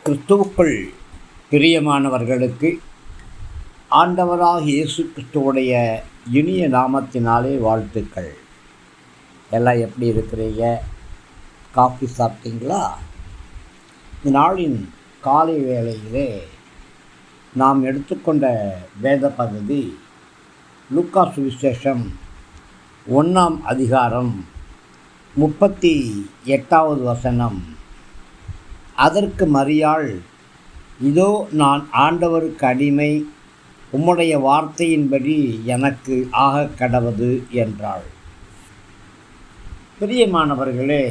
கிறிஸ்துவுக்குள் பிரியமானவர்களுக்கு ஆண்டவராகிய இயேசு கிறிஸ்துவுடைய இனிய நாமத்தினாலே வாழ்த்துக்கள். எல்லாம் எப்படி இருக்கிறீங்க? காஃபி சாப்பிட்டீங்களா? இந்த நாளின் காலை வேளையிலே நாம் எடுத்துக்கொண்ட வேத பகுதி லூக்கா சுவிசேஷம் 1ஆம் அதிகாரம் 38வது வசனம். அதற்கு மரியாள், இதோ நான் ஆண்டவருக்கு அடிமை, உம்முடைய வார்த்தையின்படி எனக்கு ஆகக் கடவது என்றாள். பிரியமானவர்களே,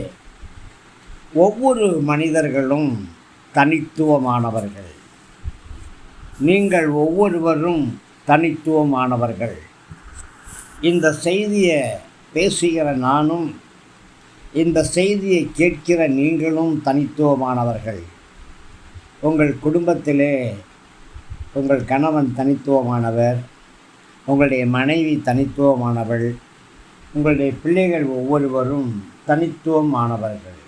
ஒவ்வொரு மனிதர்களும் தனித்துவமானவர்கள். நீங்கள் ஒவ்வொருவரும் தனித்துவமானவர்கள். இந்த செய்தியை பேசுகிற நானும், இந்த செய்தியை கேட்கிற நீங்களும் தனித்துவமானவர்கள். உங்கள் குடும்பத்திலே உங்கள் கணவன் தனித்துவமானவர், உங்களுடைய மனைவி தனித்துவமானவள், உங்களுடைய பிள்ளைகள் ஒவ்வொருவரும் தனித்துவமானவர்கள்.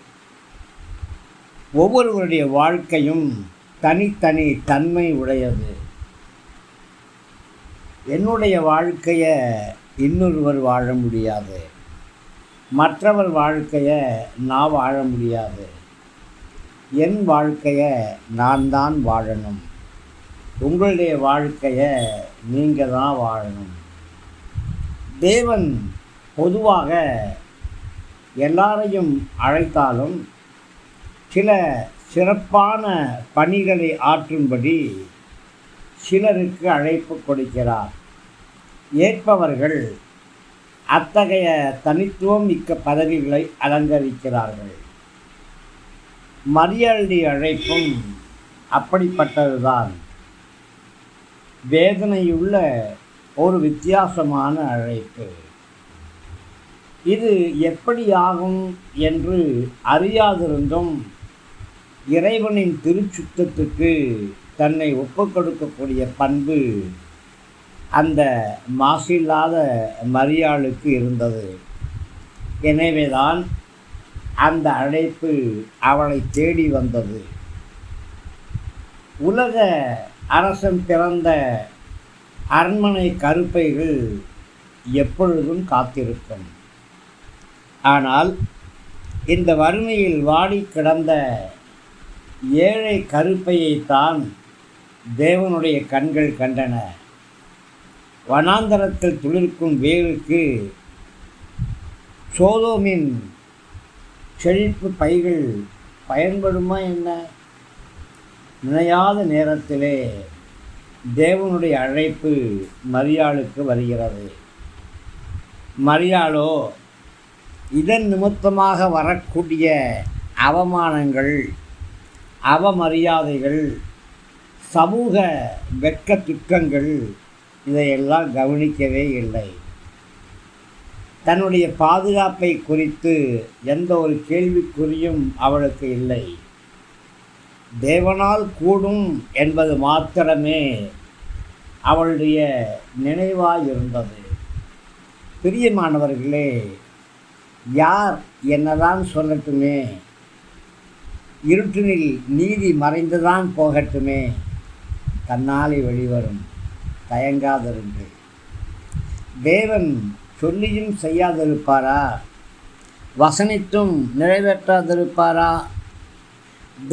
ஒவ்வொருவருடைய வாழ்க்கையும் தனித்தனி தன்மை உடையது. என்னுடைய வாழ்க்கையை இன்னொருவர் வாழ முடியாது, மற்றவர் வாழ்க்கையை நான் வாழ முடியாது. என் வாழ்க்கையை நான் தான் வாழணும், உங்களுடைய வாழ்க்கையை நீங்கள் தான் வாழணும். தேவன் பொதுவாக எல்லாரையும் அழைத்தாலும் சில சிறப்பான பணிகளை ஆற்றும்படி சிலருக்கு அழைப்பு கொடுக்கிறார். ஏற்பவர்கள் அத்தகைய தனித்துவம் மிக்க பதவிகளை அலங்கரிக்கிறார்கள். மரியாளுடைய அழைப்பும் அப்படிப்பட்டதுதான். வேதனையுள்ள ஒரு வித்தியாசமான அழைப்பு. இது எப்படி ஆகும் என்று அறியாதிருந்தும் இறைவனின் திருச்சுத்தத்துக்கு தன்னை ஒப்புக்கொடுக்கக்கூடிய பண்பு அந்த மாசில்லாத மரியாளுக்கு இருந்தது. எனவேதான் அந்த அழைப்பு அவளை தேடி வந்தது. உலக அரசன் பிறந்த அரண்மனை கருப்பைகள் எப்பொழுதும் காத்திருக்கும். ஆனால் இந்த வறுமையில் வாடி கிடந்த ஏழை கருப்பையைத்தான் தேவனுடைய கண்கள் கண்டன. வனாந்தரத்தில் துளிர்க்கும் வேருக்கு சோதோமின் செழிப்பு பைகள் பயன்படுமா என்ன? நினையாத நேரத்திலே தேவனுடைய அழைப்பு மரியாளுக்கு வருகிறது. மரியாளோ இதன் நிமித்தமாக வரக்கூடிய அவமானங்கள், அவமரியாதைகள், சமூக வெட்க துக்கங்கள் இதையெல்லாம் கவனிக்கவே இல்லை. தன்னுடைய பாதுகாப்பை குறித்து எந்த ஒரு கேள்விக்குறியும் அவளுக்கு இல்லை. தேவனால் கூடும் என்பது மாத்திரமே அவளுடைய நினைவாய் இருந்தது. பிரியமானவர்களே, யார் என்னதான் சொல்லட்டுமே, இருட்டினில் நீதி மறைந்துதான் போகட்டுமே, தன்னாலே வெளிவரும், தயங்காதிருங்கள். தேவன் சொல்லியும் செய்யாதிருப்பாரா? வசனித்தும் நிறைவேற்றாதிருப்பாரா?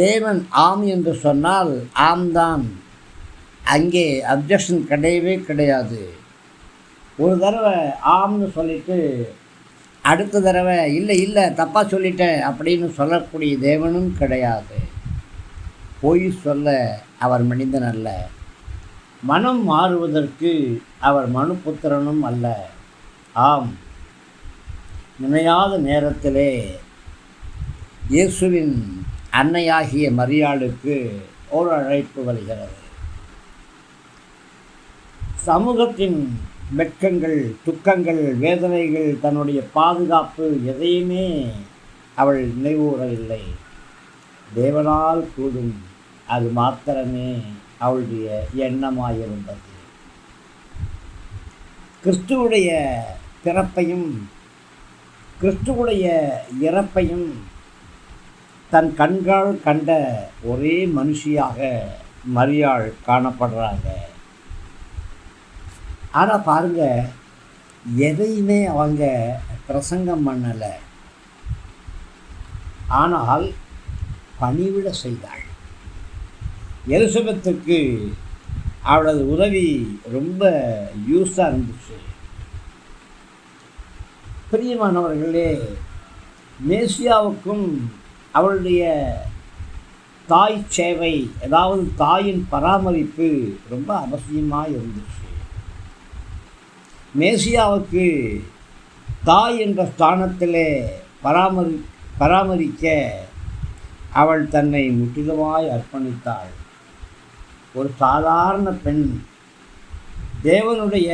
தேவன் ஆம் என்று சொன்னால் ஆம்தான். அங்கே அப்ஜெக்ஷன் கிடையவே கிடையாது. ஒரு தடவை ஆம்னு சொல்லிட்டு அடுத்த தடவை இல்லை இல்லை தப்பாக சொல்லிட்டேன் அப்படின்னு சொல்லக்கூடிய தேவனும் கிடையாது. பொய் சொல்ல அவர் மனிதன் அல்ல. மனம் மாறுவதற்கு அவர் மனுபுத்திரனும் அல்ல. ஆம், நினையாத நேரத்திலே இயேசுவின் அன்னையாகிய மரியாளுக்கு ஒரு அழைப்பு வருகிறது. சமூகத்தின் வெட்கங்கள், துக்கங்கள், வேதனைகள், தன்னுடைய பாதுகாப்பு எதையுமே அவள் நினைவுறவில்லை. தேவனால் கூடும், அது மாத்திரமே அவளுடைய எண்ணமாயிருந்தது. கிறிஸ்துவுடைய பிறப்பையும் கிறிஸ்துவுடைய இறப்பையும் தன் கண்கால் கண்ட ஒரே மனுஷியாக மரியாள் காணப்படுறாங்க. ஆனால் பாருங்க, எதையுமே அவங்க பிரசங்கம் பண்ணலை, ஆனால் பணிவிட செய்தாள். எலிசபெத்துக்கு அவளது உதவி ரொம்ப யூஸாக இருந்துச்சு. பிரியமானவர்களே, மேசியாவுக்கும் அவளுடைய தாய் சேவை, அதாவது தாயின் பராமரிப்பு ரொம்ப அவசியமாக இருந்துச்சு. மேசியாவுக்கு தாய் என்ற ஸ்தானத்திலே பராமரிக்க அவள் தன்னை முற்றிலுமாய் அர்ப்பணித்தாள். ஒரு சாதாரண பெண் தேவனுடைய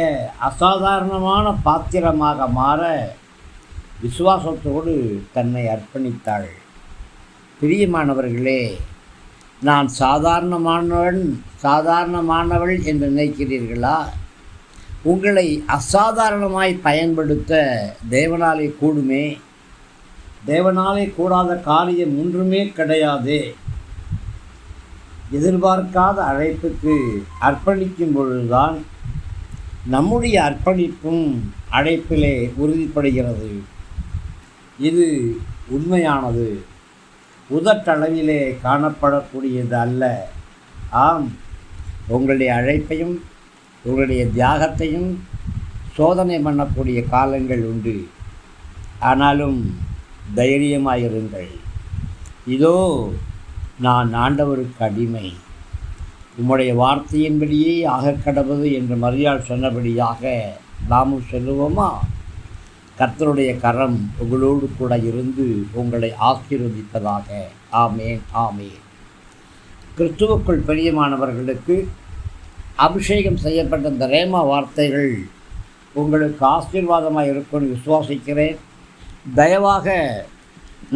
அசாதாரணமான பாத்திரமாக மாற விசுவாசத்தோடு தன்னை அர்ப்பணித்தாள். பிரியமானவர்களே, நான் சாதாரணமானவள் என்று நினைக்கிறீர்களா? உங்களை அசாதாரணமாய் பயன்படுத்த தேவனாலே கூடுமே. தேவனாலே கூடாத காரியம் ஒன்றுமே கிடையாது. எதிர்பார்க்காத அழைப்புக்கு அர்ப்பணிக்கும் பொழுதுதான் நம்முடைய அர்ப்பணிப்பும் அழைப்பிலே உறுதிப்படுகிறது. இது உண்மையானது, உதட்டளவிலே காணப்படக்கூடியது அல்ல. ஆம், உங்களுடைய அழைப்பையும் உங்களுடைய தியாகத்தையும் சோதனை பண்ணக்கூடிய காலங்கள் உண்டு. ஆனாலும் தைரியமாயிருங்கள். இதோ நான் ஆண்டவருக்கு அடிமை, உம்முடைய வார்த்தையின்படியே ஆகக்கடவது என்று மரியாள் சொன்னபடியாக நாமும் சொல்லுவோமா? கர்த்தருடைய கரம் உங்களோடு கூட இருந்து உங்களை ஆசீர்வதிப்பதாக. ஆமேன், ஆமேன். கிறிஸ்துவுக்குள் பிரியமானவர்களுக்கு அபிஷேகம் செய்யப்பட்ட இந்த ரேமா வார்த்தைகள் உங்களுக்கு ஆசீர்வாதமாக இருக்கும்னு விசுவாசிக்கிறேன். தயவாக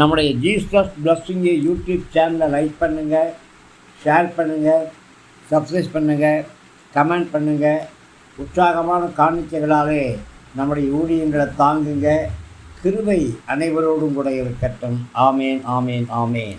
நம்முடைய ஜீசஸ் பிளஸ்ஸிங் யூடியூப் சேனலை லைக் பண்ணுங்கள், ஷேர் பண்ணுங்கள், சப்ஸ்கிரைப் பண்ணுங்கள், கமெண்ட் பண்ணுங்கள். உற்சாகமான காணிக்கைகளாலே நம்முடைய ஊழியங்களை தாங்குங்க. கிருபை அனைவரோடும் கூட இருக்கட்டும். ஆமேன், ஆமேன், ஆமேன்.